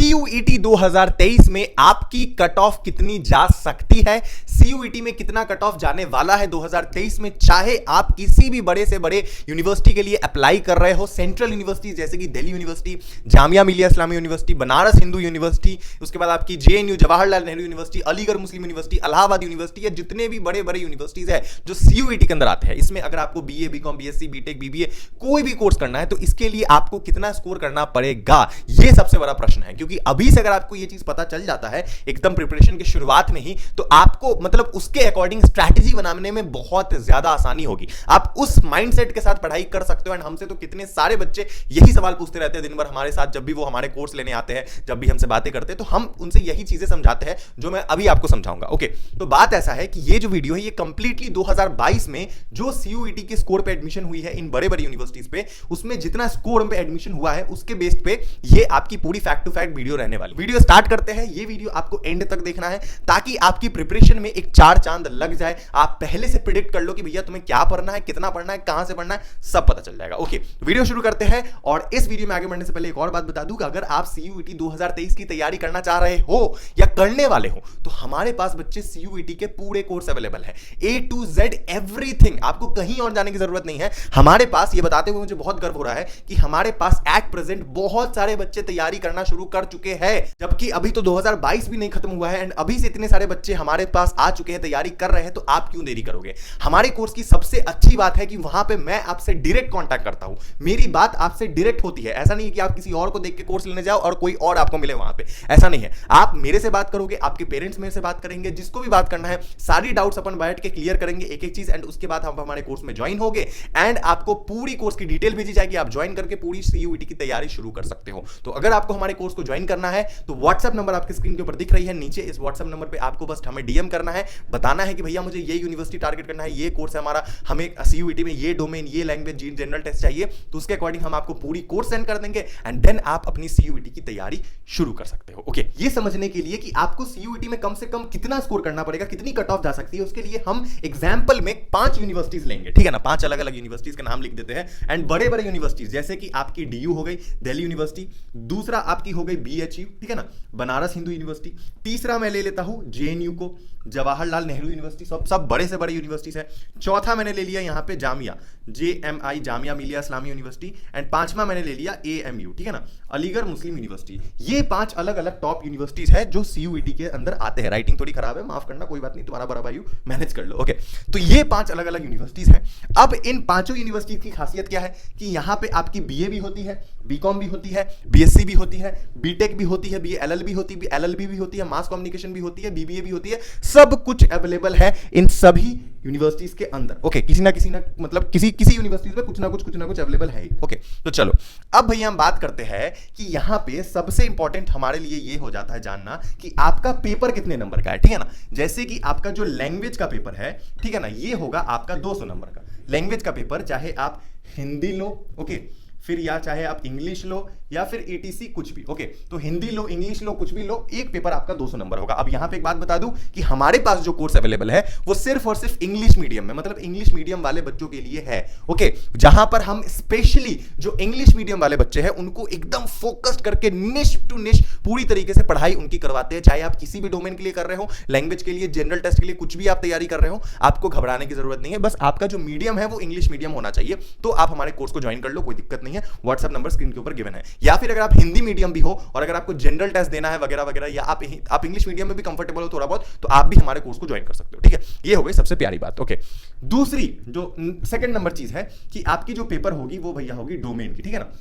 CUET 2023 में आपकी cut off कितनी जा सकती है, सीयूईटी में कितना कट ऑफ जाने वाला है 2023 में, चाहे आप किसी भी बड़े से बड़े यूनिवर्सिटी के लिए अप्लाई कर रहे हो, सेंट्रल यूनिवर्सिटी जैसे कि Delhi university, Jamia Millia Islamia university, Banaras Hindu university, उसके बाद आपकी जेएनयू जवाहरलाल नेहरू यूनिवर्सिटी, अलीगढ़ मुस्लिम यूनिवर्सिटी, इलाहाबाद यूनिवर्सिटी, या जितने भी बड़े बड़े यूनिवर्सिटीज है जो सीयूईटी के अंदर आते हैं। इसमें अगर आपको BA, BCom, BSc, BTech, BBA कोई भी कोर्स करना है तो इसके लिए आपको कितना स्कोर करना पड़ेगा, यह सबसे बड़ा प्रश्न है। क्योंकि अभी से अगर आपको यह चीज पता चल जाता है एकदम प्रिपरेशन के शुरुआत में ही, तो आपको मतलब उसके अकॉर्डिंग स्ट्रैटेजी बनाने में बहुत ज्यादा आसानी होगी। आप उस माइंडसेट के साथ पढ़ाई कर सकते हो। एंड हमसे तो कितने सारे बच्चे यही सवाल पूछते रहते हैं दिन भर हमारे साथ, जब भी वो हमारे कोर्स लेने आते हैं, जब भी हमसे बातें करते हैं, तो हम उनसे यही चीजें समझाते हैं जो मैं अभी आपको समझाऊंगा। ओके, तो बात ऐसा है कि ये जो वीडियो है ये कंप्लीटली 2022 में जो सीयूईटी के स्कोर पे एडमिशन हुई है इन बड़े बड़े यूनिवर्सिटीज पे, उसमें जितना स्कोर पे एडमिशन हुआ है उसके बेस पे ये आपकी पूरी फैक्ट टू फैक्ट वीडियो रहने वाली। वीडियो स्टार्ट करते हैं। ये वीडियो आपको एंड तक देखना है ताकि आपकी प्रिपरेशन में एक चार चांद लग जाए। आप पहले से प्रिडिक्ट कर लो कि भैया तुम्हें क्या पढ़ना है, कितना पढ़ना है, कहां से पढ़ना है, सब पता चल जाएगा। ओके, वीडियो शुरू करते हैं। और इस वीडियो में आगे बढ़ने से पहले एक और बात बता दूं कि अगर आप सीयूईटी 2023 की तैयारी करना चाह रहे हो या करने वाले हो तो हमारे पास बच्चे सीयूईटी के पूरे कोर्स अवेलेबल है, ए टू जेड एवरीथिंग। आपको कहीं और जाने की जरूरत नहीं है। हमारे पास, ये बताते हुए मुझे बहुत गर्व हो रहा है कि हमारे पास एट प्रेजेंट बहुत सारे बच्चे तैयारी करना शुरू कर चुके हैं, जबकि अभी तो 2022 भी नहीं खत्म हुआ है। एंड अभी से इतने सारे बच्चे हमारे पास आ चुके हैं, तैयारी कर रहे हैं, तो आप क्यों देरी करोगे। हमारे कोर्स की सबसे अच्छी बात है कि वहां पे मैं आपसे डायरेक्ट कांटेक्ट करता हूं, मेरी बात आपसे डायरेक्ट होती है। ऐसा नहीं है कि आप किसी और को देख के कोर्स लेने जाओ और कोई और आपको मिले वहां पे, ऐसा नहीं है। आप मेरे से बात करोगे, आपके पेरेंट्स मेरे से बात करेंगे, जिसको भी बात करना है सारी डाउट्स अपन बैठ के क्लियर करेंगे एक एक चीज। एंड उसके बाद हम हमारे कोर्स में ज्वाइन होगे एंड आपको पूरी कोर्स की डिटेल भेजी जाएगी। आप ज्वाइन करके पूरी सीयूईटी की तैयारी शुरू कर सकते हो। तो अगर आपको हमारे कोर्स को ज्वाइन करना है तो व्हाट्सएप नंबर आपकी स्क्रीन के ऊपर दिख रही है नीचे, इस व्हाट्सएप नंबर पे आपको बस हमें डीएम करना है, बताना है कि भैया मुझे ये यूनिवर्सिटी टारगेट करना है, ये कोर्स है हमारा, हमें सीयूईटी में ये डोमेन, ये लैंग्वेज, जनरल टेस्ट चाहिए, तो उसके अकॉर्डिंग हम आपको पूरी कोर्स सेंड कर देंगे एंड देन आप अपनी सीयूईटी की तैयारी शुरू कर सकते हो। ओके, ये समझने के लिए कि आपको सीयूईटी में कम से कम कितना स्कोर करना पड़ेगा, कितनी कट ऑफ जा सकती है, उसके लिए हम एग्जांपल में 5 यूनिवर्सिटीज लेंगे, ठीक है ना। 5 अलग अलग यूनिवर्सिटीज के नाम लिख देते हैं। एंड बड़े बड़े यूनिवर्सिटीज जैसे कि आपकी डीयू हो गई, दिल्ली यूनिवर्सिटी, दूसरा आपकी हो गई बीएचयू, ठीक है ना, बनारस हिंदू यूनिवर्सिटी, तीसरा मैं ले लेता हूं जेएनयू को, जवाहरलाल नेहरू यूनिवर्सिटी, सब बड़े से बड़े यूनिवर्सिटीज है। चौथा मैंने ले लिया यहां पे Jamia, JMI, Jamia Millia Islamia university. And पांचवा मैंने ले लिया एएमयू, ठीक है ना, अलीगढ़ मुस्लिम यूनिवर्सिटी। ये 5 अलग अलग टॉप यूनिवर्सिटीज है जो सीयूईटी के अंदर आते हैं। राइटिंग थोड़ी खराब है, माफ करना, कोई बात नहीं, तुम्हारा बड़ा भाई मैनेज कर लो। ओके, तो ये 5 अलग अलग यूनिवर्सिटीज हैं। अब इन पांचों यूनिवर्सिटी की खासियत क्या है कि यहां पे आपकी बीए भी होती है, बीकॉम भी होती है, बीएससी भी होती है, बीटेक भी होती है, बीएलएल भी होती है, एलएलबी भी होती है, मास कम्युनिकेशन भी होती है, बीबीए भी होती है। सब कुछ अवेलेबल है इन सभी यूनिवर्सिटीज के अंदर। ओके, किसी ना मतलब किसी यूनिवर्सिटीज में कुछ ना कुछ अवेलेबल है। ओके, तो चलो अब भैया हम बात करते हैं कि यहां पे सबसे इंपॉर्टेंट हमारे लिए ये हो जाता है जानना कि आपका पेपर कितने नंबर का है, ठीक है ना। जैसे कि आपका जो लैंग्वेज का पेपर है, ठीक है ना, ये होगा आपका 200 नंबर का लैंग्वेज का पेपर, चाहे आप हिंदी लो, ओके, फिर या चाहे आप इंग्लिश लो या फिर एटीसी कुछ भी। ओके, तो हिंदी लो, इंग्लिश लो, कुछ भी लो, एक पेपर आपका 200 नंबर होगा। अब यहां पे एक बात बता दूं कि हमारे पास जो कोर्स अवेलेबल है वो सिर्फ और सिर्फ इंग्लिश मीडियम में, मतलब इंग्लिश मीडियम वाले बच्चों के लिए है। ओके, जहां पर हम स्पेशली जो इंग्लिश मीडियम वाले बच्चे हैं उनको एकदम फोकस्ड करके निश टू निश पूरी तरीके से पढ़ाई उनकी करवाते हैं। चाहे आप किसी भी डोमेन के लिए कर रहे हो, लैंग्वेज के लिए, जनरल टेस्ट के लिए, कुछ भी आप तैयारी कर रहे हो, आपको घबराने की जरूरत नहीं है। बस आपका जो मीडियम है वो इंग्लिश मीडियम होना चाहिए, तो आप हमारे कोर्स को ज्वाइन कर लो, कोई दिक्कत नहीं है। व्हाट्सएप नंबर स्क्रीन के ऊपर गिवन है। या फिर अगर आप हिंदी मीडियम भी हो और अगर आपको जनरल टेस्ट देना है वगैरह वगैरह, या आप इंग्लिश मीडियम में भी कंफर्टेबल हो थोड़ा बहुत, तो आप भी हमारे कोर्स को ज्वाइन कर सकते हो, ठीक है। ये हो गई सबसे प्यारी बात। ओके, दूसरी जो सेकंड नंबर चीज है कि आपकी जो पेपर होगी वो भैया होगी डोमेन की, ठीक है ना।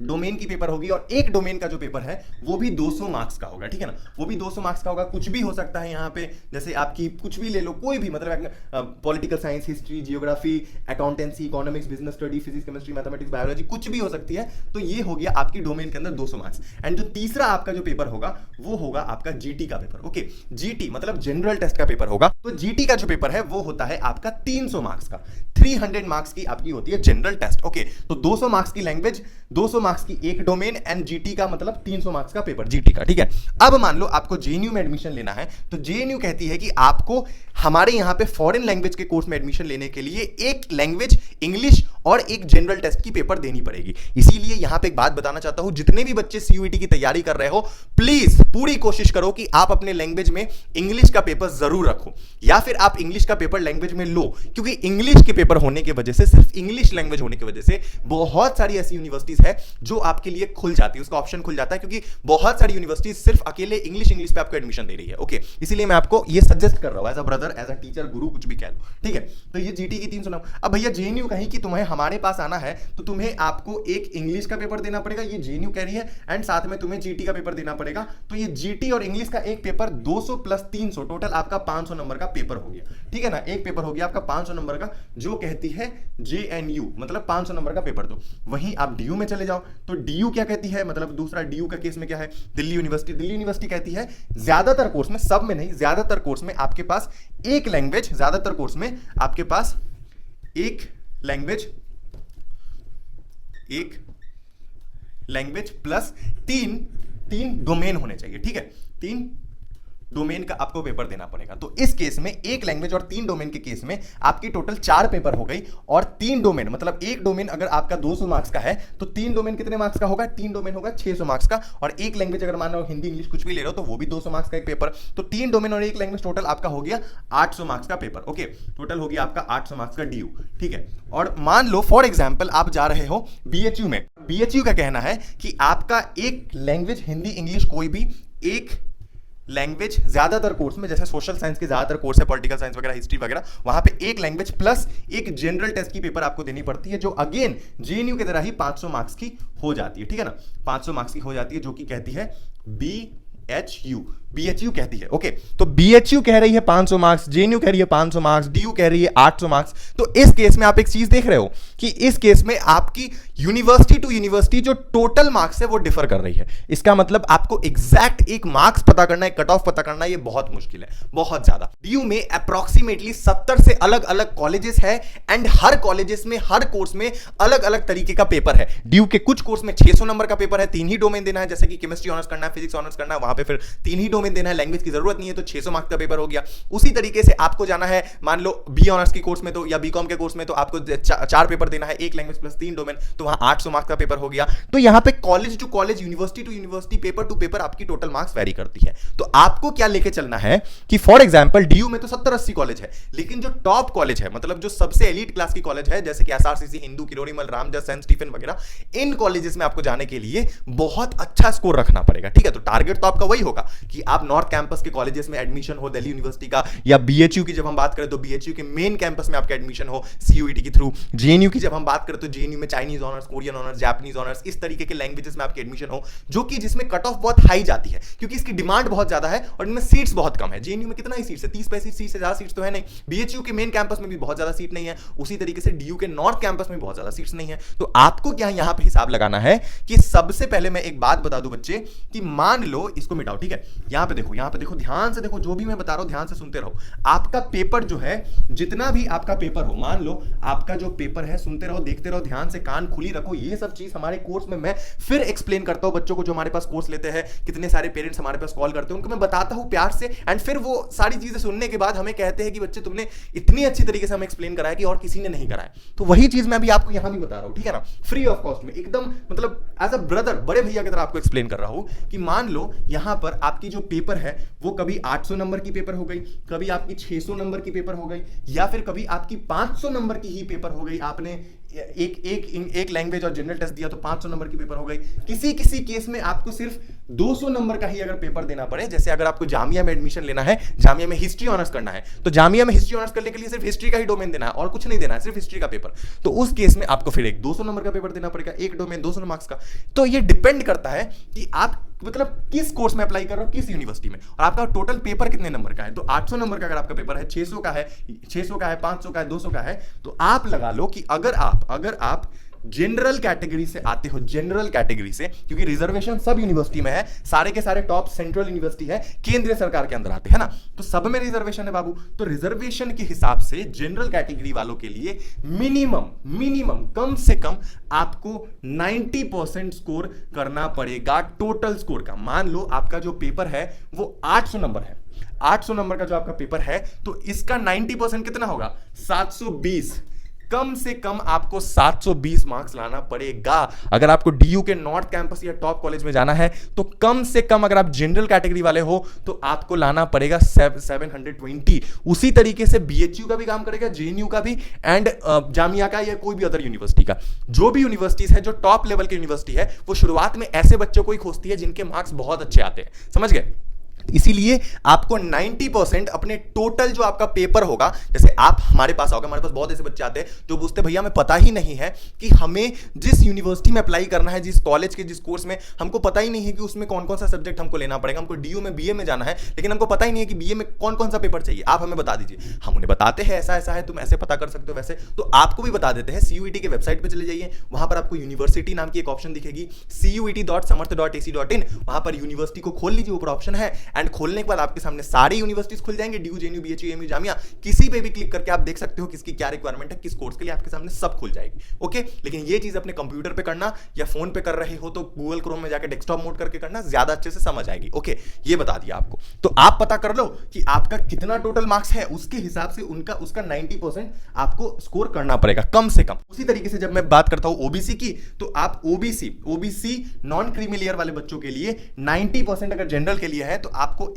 डोमेन की पेपर होगी और एक डोमेन का जो पेपर है वो भी 200 मार्क्स का होगा, ठीक है ना। वो भी 200 मार्क्स का होगा। कुछ भी हो सकता है यहाँ पे, जैसे आपकी कुछ भी ले लो, कोई भी, मतलब political science, history, geography, accountancy, economics, business study, physics, chemistry, mathematics, biology, कुछ भी हो सकती है। तो ये हो गया आपकी डोमेन के अंदर 200 मार्क्स। एंड जो तीसरा आपका जो पेपर होगा वो होगा आपका जीटी का पेपर। ओके, जीटी मतलब जनरल टेस्ट का पेपर होगा। तो जीटी का जो पेपर है वो होता है आपका 300 मार्क्स का, 300 मार्क्स की आपकी होती है जनरल टेस्ट। ओके, तो 200 मार्क्स की लैंग्वेज, 200 मार्क्स की एक डोमेन, एंड जीटी का मतलब 300 मार्क्स का पेपर जीटी का, ठीक है। अब मान लो आपको जेएनयू में एडमिशन लेना है, तो जेएनयू कहती है कि आपको हमारे यहाँ पे फॉरेन लैंग्वेज के कोर्स में एडमिशन लेने के लिए एक लैंग्वेज इंग्लिश और एक जनरल टेस्ट की पेपर देनी पड़ेगी। इसीलिए यहां पे एक बात बताना चाहता हूं, जितने भी बच्चे सीयूईटी की तैयारी कर रहे हो, प्लीज पूरी कोशिश करो कि आप अपने लैंग्वेज में इंग्लिश का पेपर जरूर रखो, या फिर आप इंग्लिश का पेपर लैंग्वेज में लो, क्योंकि इंग्लिश के पेपर होने की वजह से, सिर्फ इंग्लिश लैंग्वेज होने की वजह से बहुत सारी ऐसी यूनिवर्सिटीज है जो आपके लिए खुल जाती है, उसका ऑप्शन खुल जाता है, क्योंकि बहुत सारी यूनिवर्सिटीज सिर्फ अकेले इंग्लिश पे आपको एडमिशन दे रही है। ओके, इसीलिए मैं आपको ये सजेस्ट कर रहा हूं, as a brother, as a teacher, गुरु, कुछ भी कह लो, ठीक है। तो ये जीटी की 300 नंबर। अब भैया जेएनयू कहीं कि तुम्हें हमारे पास आना है तो तुम्हें आपको एक इंग्लिश का पेपर देना पड़ेगा, ये जेएनयू कह रही है, एंड साथ में तुम्हें जीटी का पेपर देना पड़ेगा। तो ये जीटी और इंग्लिश का एक पेपर 200 प्लस 300, टोटल आपका 500 नंबर का पेपर हो गया, ठीक है ना। एक पेपर हो गया आपका 500 नंबर का, जो कहती है जेएनयू, मतलब 500 नंबर का पेपर। तो वहीं आप डीयू में चले जाओ, तो डीयू क्या कहती है, मतलब दूसरा डीयू का केस में क्या है, दिल्ली यूनिवर्सिटी कहती है ज्यादातर कोर्स में, सब में नहीं, ज्यादातर कोर्स में आपके पास एक लैंग्वेज, ज्यादातर कोर्स में आपके पास एक लैंग्वेज प्लस तीन डोमेन होने चाहिए, ठीक है। 3 डोमेन का आपको पेपर देना पड़ेगा। तो इस केस में एक लैंग्वेज और 3 डोमेन के केस में आपकी टोटल 4 पेपर हो गई, और 3 डोमेन, मतलब एक डोमेन अगर आपका 200 मार्क्स का है तो 3 डोमेन कितने मार्क्स का होगा, 3 डोमेन होगा 600 मार्क्स का, और एक लैंग्वेज अगर मान लो हिंदी इंग्लिश कुछ भी ले रहे हो तो वो भी 200 मार्क्स का एक पेपर। तो 3 डोमेन और एक लैंग्वेज, टोटल आपका हो गया 800 मार्क्स का पेपर। ओके, टोटल हो गया आपका 800 मार्क्स का डीयू, ठीक है। और मान लो फॉर एग्जाम्पल आप जा रहे हो बीएचयू में, बीएचयू का कहना है कि आपका एक लैंग्वेज हिंदी इंग्लिश कोई भी एक लैंग्वेज, ज्यादातर कोर्स में जैसे सोशल साइंस के ज्यादातर कोर्स है, पॉलिटिकल साइंस वगैरह, हिस्ट्री वगैरह, वहां पे एक लैंग्वेज प्लस एक जनरल टेस्ट की पेपर आपको देनी पड़ती है, जो अगेन जेएनयू की तरह ही 500 मार्क्स की हो जाती है, ठीक है ना। 500 मार्क्स की हो जाती है, जो कि कहती है बीएचयू कहती है। ओके, तो बीएचयू कह रही है 500 मार्क्स, जेएनयू कह रही है 500 मार्क्स, डीयू कह रही है 800 मार्क्स। तो इस केस में आप एक चीज देख रहे हो कि इस केस में आपकी यूनिवर्सिटी टू यूनिवर्सिटी जो टोटल मार्क्स है वो डिफर कर रही है। इसका मतलब आपको एग्जैक्ट एक मार्क्स पता करना है, कट ऑफ पता करना है, ये बहुत मुश्किल है, बहुत ज्यादा। डीयू में अप्रोक्सीमेटली 70 से अलग अलग कॉलेजेस है, एंड हर कॉलेजेस में, हर कोर्स में अलग अलग तरीके का पेपर है। डीयू के कुछ कोर्स में 600 नंबर का पेपर है, 3 ही डोमेन देना है, जैसे कि केमिस्ट्री ऑनर्स करना है, फिजिक्स ऑनर्स करना है, वहां पे फिर 3 ही डोमेन देना है, लैंग्वेज की जरूरत नहीं है, तो 600 मार्क्स का पेपर हो गया। उसी तरीके से आपको जाना है, मान लो बी ऑनर्स की कोर्स में तो, या बीकॉम के कोर्स में तो आपको 4 पेपर देना है, एक लैंग्वेज प्लस 3 डोमेन, तो वहां 800 मार्क्स का पेपर हो गया। तो यहां पे college to college, university to university, paper to paper आपकी टोटल मार्क्स वेरी करती है। तो आपको क्या लेके चलना है कि फॉर एग्जांपल डीयू में तो 70-80 कॉलेज है, लेकिन जो टॉप कॉलेज है, मतलब जो सबसे एलीट क्लास की कॉलेज है, जैसे कि SRCC, Hindu, Kirorimal, Ramjas, Saint Stephen वगैरह, इन कॉलेजेस में आपको जाने के लिए बहुत अच्छा स्कोर रखना पड़ेगा, ठीक है। तो टारगेट तो आपका वही होगा कि आप नॉर्थ कैंपस के कॉलेजेस में एडमिशन हो, दिल्ली यूनिवर्सिटी का, या बीएचयू की जब हम बात करें तो बीएचयू के मेन कैंपस में आपका एडमिशन हो सीयूईटी के थ्रू। जेएनयू की जब हम बात करें तो जेएनयू में Chinese honours, Korean honours, Japanese honours, इस तरीके के लैंग्वेजेस में आपकी एडमिशन हो, जो कि जिसमें कट ऑफ बहुत हाई जाती है, क्योंकि इसकी डिमांड बहुत ज्यादा है और इनमें सीट्स बहुत कम है। जेएनयू में कितना ही सीट्स है, 30-35 सीट्स से ज्यादा सीट्स तो है नहीं। बीएचयू के मेन कैंपस में भी बहुत ज्यादा सीट नहीं है, उसी तरीके से डीयू के नॉर्थ कैंपस में बहुत ज्यादा सीट्स नहीं है। तो आपको क्या यहां पे हिसाब लगाना है कि सबसे पहले मैं एक बात बता दूं बच्चे, कि मान लो इसको मिटाओ, ठीक है। यहां पे देखो, ध्यान से देखो, जो भी मैं बता रहा हूं ध्यान से सुनते रहो। आपका पेपर जो है, जितना भी आपका पेपर हो, मान लो आपका जो पेपर है, सुनते रहो, देखते रहो, ध्यान से कान खुली रखो। ये सब चीज हमारे कोर्स में मैं फिर एक्सप्लेन करता हूं बच्चों को, जो हमारे पास कोर्स लेते हैं। कितने सारे पेरेंट्स हमारे पास कॉल करते हैं, उनको मैं बताता हूं प्यार से, एंड फिर वो सारी चीजें सुनने के बाद हमें कहते हैं कि बच्चे तुमने इतनी अच्छी तरीके से हमें एक्सप्लेन कराया कि और किसी ने नहीं कराया। तो वही चीज मैं भी आपको यहां भी बता रहा हूं, ठीक है ना, फ्री ऑफ कॉस्ट में, एकदम मतलब एज अ ब्रदर, बड़े भैया की तरह आपको एक्सप्लेन कर रहा हूं कि मान लो यहां पर आपकी जो पेपर है वो कभी 800 नंबर की पेपर हो गई, कभी आपकी 600 नंबर की पेपर हो गई, या फिर कभी आपकी 500 नंबर की ही पेपर हो गई। आपने एक लैंग्वेज और जनरल टेस्ट दिया तो 500 नंबर की पेपर हो गई। किसी केस में आपको सिर्फ 200 नंबर का ही अगर पेपर देना पड़े, जैसे अगर आपको जामिया में एडमिशन लेना है, जामिया में हिस्ट्री ऑनर्स करना है, तो जामिया में हिस्ट्री ऑनर्स करने के लिए सिर्फ हिस्ट्री का ही डोमेन देना है और कुछ नहीं देना है, सिर्फ हिस्ट्री का पेपर। तो उस केस में आपको फिर एक 200 नंबर का पेपर देना पड़ेगा, एक डोमेन 200 मार्क्स का। तो ये डिपेंड करता है कि आप मतलब किस कोर्स में अप्लाई कर रहे हो, किस यूनिवर्सिटी में, और आपका टोटल पेपर कितने नंबर का है। तो 800 नंबर का अगर आपका पेपर है, 600 का है, 500 का है, 200 का है, तो आप लगा लो कि अगर आप जनरल कैटेगरी से आते हो, जनरल कैटेगरी से, क्योंकि रिजर्वेशन सब यूनिवर्सिटी में है, सारे के सारे टॉप सेंट्रल यूनिवर्सिटी है, केंद्रीय सरकार के अंदर आते हैं ना, तो सब में रिजर्वेशन है बाबू। तो रिजर्वेशन के हिसाब से जनरल कैटेगरी वालों के लिए मिनिमम कम से कम आपको 90% स्कोर करना पड़ेगा टोटल स्कोर का। मान लो आपका जो पेपर है वो 800 नंबर है, 800 नंबर का जो आपका पेपर है, तो इसका 90% कितना होगा? 720। कम से कम आपको 720 मार्क्स लाना पड़ेगा। अगर आपको डीयू के नॉर्थ कैंपस या टॉप कॉलेज में जाना है तो कम से कम, अगर आप जनरल कैटेगरी वाले हो तो आपको लाना पड़ेगा 720। उसी तरीके से बीएचयू का भी काम करेगा, जेएनयू का भी, एंड जामिया का या कोई भी अदर यूनिवर्सिटी का। जो भी यूनिवर्सिटीज है, जो टॉप लेवल की यूनिवर्सिटी है, वो शुरुआत में ऐसे बच्चों को ही खोजती है जिनके मार्क्स बहुत अच्छे आते हैं। समझ गए? इसीलिए आपको 90% अपने टोटल जो आपका पेपर होगा, जैसे आप हमारे पास आओगे, हमारे पास बहुत ऐसे बच्चे आते हैं जो पूछते भैया हमें पता ही नहीं है कि हमें जिस यूनिवर्सिटी में अप्लाई करना है, जिस कॉलेज के जिस कोर्स में, हमको पता ही नहीं है कि उसमें कौन कौन सा सब्जेक्ट हमको लेना पड़ेगा। हमको डीयू में बीए में जाना है, लेकिन हमको पता ही नहीं है कि बीए में कौन कौन सा पेपर चाहिए, आप हमें बता दीजिए। हम उन्हें बताते हैं ऐसा ऐसा है, तुम ऐसे पता कर सकते हो, वैसे तो आपको भी बता देते हैं। सीयूईटी के वेबसाइट पर चले जाइए, वहां पर आपको यूनिवर्सिटी नाम की एक ऑप्शन दिखेगी, cuet.samarth.ac.in। वहां पर यूनिवर्सिटी को खोल लीजिए, ऊपर ऑप्शन है, एंड खोलने के बाद आपके सामने सारी यूनिवर्सिटीज खुल जाएंगे, DU, JNU, BHU, MU, Jamia. किसी पे भी क्लिक करके आप देख सकते हो किसकी क्या रिक्वायरमेंट है, किस कोर्स के लिए, आपके सामने सब खुल जाएगी। ओके, लेकिन ये चीज अपने कंप्यूटर पे करना, या फोन पे कर रहे हो तो गूगल क्रोम में जाकर डेस्कटॉप मोड करके करना, ज्यादा अच्छे से समझ आएगी। ओके, ये बता दिया आपको। तो आप पता कर लो कि आपका कितना टोटल मार्क्स है, उसके हिसाब से उसका 90% आपको स्कोर करना पड़ेगा कम से कम। उसी तरीके से जब मैं बात करता हूं ओबीसी की, तो आप ओबीसी नॉन क्रीमी लेयर वाले बच्चों के लिए 90%, अगर जनरल के लिए है तो आपको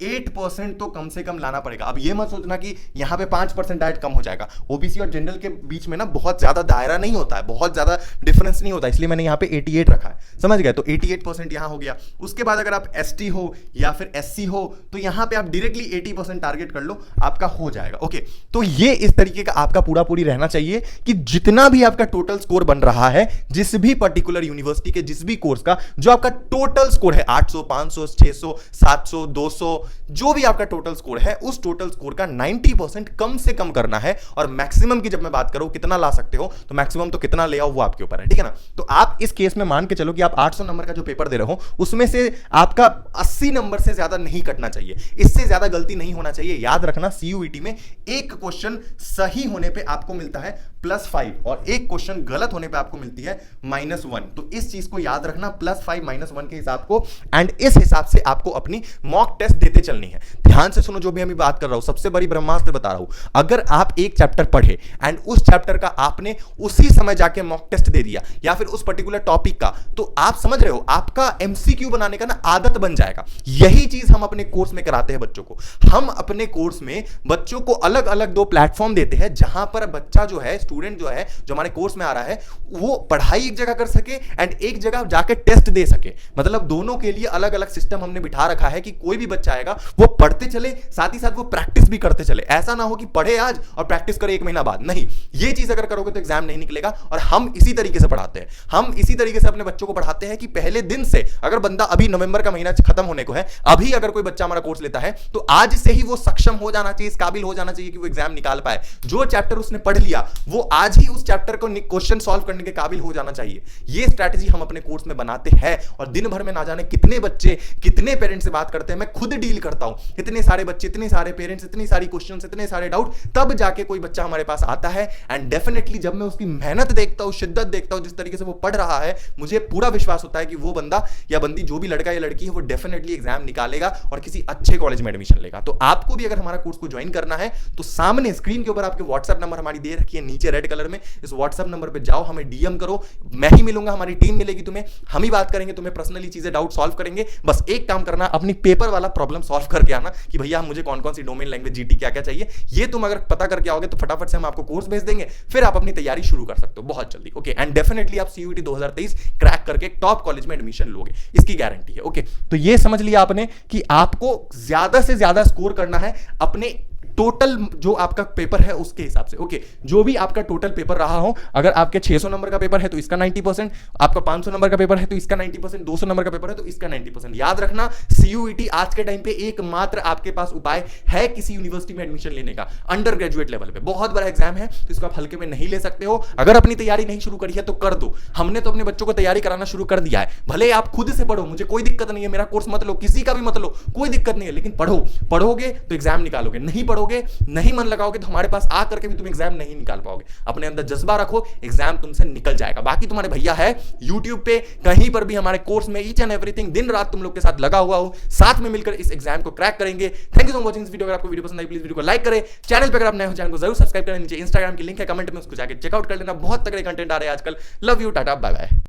8% तो कम से कम लाना पड़ेगा। अब ये मत सोचना कि यहां पे 5% डायरेक्ट कम हो जाएगा। ओबीसी और जनरल के बीच में ना बहुत ज्यादा दायरा नहीं होता है, बहुत ज्यादा डिफरेंस नहीं होता है, इसलिए मैंने यहां पे 88 रखा है। समझ गए? तो 88% यहां हो गया। उसके बाद अगर आप एसटी हो या फिर एससी हो तो यहां पे आप डायरेक्टली 80% टारगेट कर लो, आपका हो जाएगा। ओके, तो ये इस तरीके का आपका पूरी रहना चाहिए कि जितना भी आपका टोटल स्कोर बन रहा है, जिस भी पर्टिकुलर यूनिवर्सिटी के जिस भी कोर्स का, जो आपका टोटल स्कोर है 800, 500, 600, 700, 200, जो भी आपका टोटल स्कोर है, उस टोटल स्कोर का 90% कम से कम करना है। और मैक्सिमम की जब मैं बात करूं कितना ला सकते हो, तो मैक्सिमम तो कितना ले आओ वो आपके ऊपर है, ठीक है ना। तो आप इस केस में मान के चलो कि आप 800 नंबर का जो पेपर दे रहे हो, उसमें से आपका 80 नंबर से ज्यादा नहीं कटना चाहिए, इससे ज्यादा गलती नहीं होना चाहिए। याद रखना, सीयूईटी में एक क्वेश्चन सही होने पे आपको मिलता है +5 और एक क्वेश्चन गलत होने पे आपको मिलती है -1। तो इस चीज को याद रखना, +5 -1 के हिसाब को, एंड इस हिसाब से आपको अपनी मॉक टेस्ट देते चलनी है। ध्यान से सुनो जो भी मैं बात कर रहा हूं, सबसे बड़ी ब्रह्मास्त्र बता रहा हूं। अगर आप एक चैप्टर पढ़े एंड उस चैप्टर का आपने उसी समय जाके मॉक टेस्ट दे दिया, या फिर उस पर्टिकुलर टॉपिक का, तो आप समझ रहे हो आपका एमसीक्यू बनाने का ना आदत बन जाएगा। यही चीज हम अपने कोर्स में कराते हैं बच्चों को। हम अपने कोर्स में बच्चों को अलग अलग 2 प्लेटफॉर्म देते हैं, जहां पर बच्चा जो है, स्टूडेंट जो है, जो हमारे कोर्स में आ रहा है, वो पढ़ाई एक जगह कर सके एंड एक जगह जाके टेस्ट दे सके। मतलब दोनों के लिए अलग अलग सिस्टम हमने बिठा रखा है कि कोई भी बच्चा आएगा वो पढ़ते चले, साथ ही साथ वो प्रैक्टिस भी करते चले। ऐसा ना हो कि पढ़े आज और प्रैक्टिस करे 1 महीना बाद। नहीं, ये चीज अगर करोगे तो एग्जाम नहीं निकलेगा। और हम इसी तरीके से पढ़ाते हैं, हम इसी तरीके से अपने बच्चों को पढ़ाते हैं कि पहले दिन से, अगर बंदा अभी नवंबर का महीना खत्म होने को है, अभी अगर कोई बच्चा हमारा कोर्स लेता है, तो आज से ही वो सक्षम हो जाना चाहिए, इस काबिल हो जाना चाहिए कि वो एग्जाम निकाल पाए। जो चैप्टर उसने पढ़ लिया, वो आज ही उस चैप्टर को क्वेश्चन सॉल्व करने के काबिल हो जाना चाहिए। ये स्ट्रैटेजी हम अपने कोर्स में बनाते हैं। और दिन भर में ना जाने कितने बच्चे, कितने पेरेंट्स से बात करते हैं, मैं खुद डील करता हूं। इतने सारे बच्चे, इतने सारे पेरेंट्स, इतनी सारी क्वेश्चंस, इतने सारे डाउट, तब जाके कोई बच्चा हमारे पास आता है। एंड डेफिनेटली जब मैं उसकी मेहनत देखता हूं, शिद्दत देखता हूं, जिस तरीके से वो पढ़ रहा है, मुझे पूरा विश्वास होता है कि वो बंदा या बंदी, जो भी लड़का या लड़की है, वो डेफिनेटली एग्जाम निकालेगा और किसी अच्छे कॉलेज में एडमिशन लेगा। तो आपको भी अगर हमारा कोर्स को ज्वाइन करना है, तो सामने स्क्रीन के ऊपर आपके व्हाट्सएप नंबर हमारी दे रखी है, नीचे रेड कलर में। इस व्हाट्सएप नंबर पे जाओ, हमें डीएम करो, मैं ही मिलूंगा, हमारी टीम मिलेगी तुम्हें, हम ही बात करेंगे, तुम्हें पर्सनली चीजें डाउट सॉल्व करेंगे। बस एक काम करना, अपनी पेपर वाला प्रॉब्लम सॉल्व करके आना कि भैया मुझे कौन कौन सी डोमेन लैंग्वेज, जीटी क्या क्या चाहिए। ये तुम अगर पता करके आओगे तो फटाफट से हम आपको कोर्स भेज देंगे, फिर आप अपनी तैयारी शुरू कर सकते हो बहुत जल्दी। ओके, एंड डेफिनेटली आप सीयूईटी 2023 क्रैक करके टॉप कॉलेज में एडमिशन लोगे, इसकी गारंटी है। ओके, तो ये समझ लिया आपने कि आपको ज्यादा से ज्यादा स्कोर करना है अपने टोटल जो आपका पेपर है उसके हिसाब से। ओके, जो भी आपका टोटल पेपर रहा हो, अगर आपके 600 नंबर का पेपर है तो इसका 90%, आपका 500 नंबर का पेपर है तो इसका 90%, 200 नंबर का पेपर है तो इसका 90%। याद रखना, सीयूईटी आज के टाइम पे एकमात्र आपके पास उपाय है किसी यूनिवर्सिटी में एडमिशन लेने का, अंडर ग्रेजुएट लेवल पे। बहुत बड़ा एग्जाम है, तो इसको आप हल्के में नहीं ले सकते हो। अगर अपनी तैयारी नहीं शुरू करी है तो कर दो। हमने तो अपने बच्चों को तैयारी कराना शुरू कर दिया है। भले आप खुद से पढ़ो, मुझे कोई दिक्कत नहीं है, मेरा कोर्स मत लो, किसी का भी मत लो, कोई दिक्कत नहीं है, लेकिन पढ़ो। पढ़ोगे तो एग्जाम निकालोगे, नहीं पढ़ोगे लगाओगे, नहीं मन लगाओगे तो हमारे पास आ करके भी तुम एग्जाम नहीं निकाल पाओगे। अपने अंदर जज्बा रखो, एग्जाम तुमसे निकल जाएगा। बाकी तुम्हारे भैया है यूट्यूब पे कहीं पर भी हमारे कोर्स में ईच एंड एवरीथिंग दिन रात तुम लोग के साथ लगा हुआ हो, साथ में मिलकर इस एग्जाम को क्रैक करेंगे। Thank you for watching this video. अगर आपको वीडियो पसंद आई प्लीज वीडियो को लाइक करें, चैनल पर अगर आप नए हो चैनल को जरूर सब्सक्राइब करें। नीचे इंस्टाग्राम की लिंक है कमेंट में, उसको जाकर चेकआउट कर लेना, बहुत तगड़े कंटेंट आ रहे हैं आजकल। Love you, tata, bye bye.